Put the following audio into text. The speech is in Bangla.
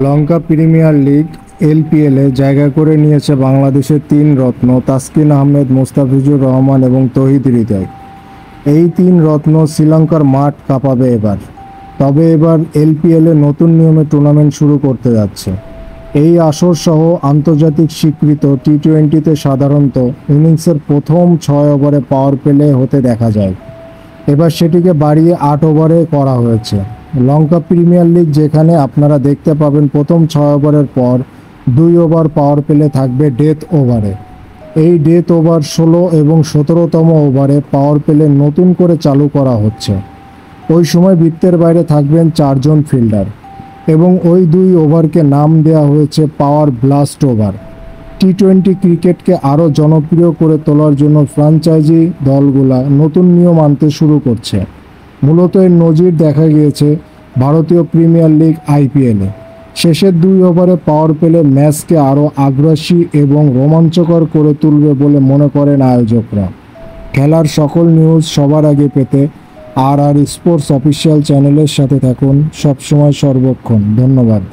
লঙ্কা প্রিমিয়ার লিগ এলপিএলে জায়গা করে নিয়েছে বাংলাদেশের তিন রত্ন তাসকিন আহমেদ, মোস্তাফিজুর রহমান এবং তৌহিদ হৃদয়। এই তিন রত্ন শ্রীলঙ্কার মাঠ কাঁপাবে এবার। তবে এবার এলপিএলে নতুন নিয়মে টুর্নামেন্ট শুরু করতে যাচ্ছে। এই আসর সহ আন্তর্জাতিক স্বীকৃত টি-20তে সাধারণত ইনিংসের প্রথম 6 ওভারে পাওয়ার প্লে হতে দেখা যায়। এবার সেটিকে বাড়িয়ে 8 ওভারে করা হয়েছে। লঙ্কা প্রিমিয়ার লিগ যেখানে আপনারা দেখতে পাবেন প্রথম 6 ওভারের পর 2 ওভার পাওয়ার প্লে থাকবে ডেথ ওভারে। এই ডেথ ওভার 16 এবং 17তম ওভারে পাওয়ার প্লে নতুন করে চালু করা হচ্ছে। ওই সময় বৃত্তের বাইরে থাকবেন 4 জন ফিল্ডার এবং ওই 2 ওভারকে নাম দেওয়া হয়েছে পাওয়ার ব্লাস্ট ওভার। টি-20 ক্রিকেটকে আরও জনপ্রিয় করে তোলার জন্য ফ্র্যাঞ্চাইজি দলগুলা নতুন নিয়ম আনতে শুরু করছে। মূলত এর নজির দেখা গিয়েছে ভারতীয় প্রিমিয়ার লিগ আইপিএলে। শেষের 2 ওভারে পাওয়ার প্লে ম্যাচকে আরও আগ্রাসী এবং রোমাঞ্চকর করে তুলবে বলে মনে করেন আয়োজকরা। খেলার সকল নিউজ সবার আগে পেতে আর স্পোর্টস অফিসিয়াল চ্যানেলের সাথে থাকুন সবসময় সর্বক্ষণ। ধন্যবাদ।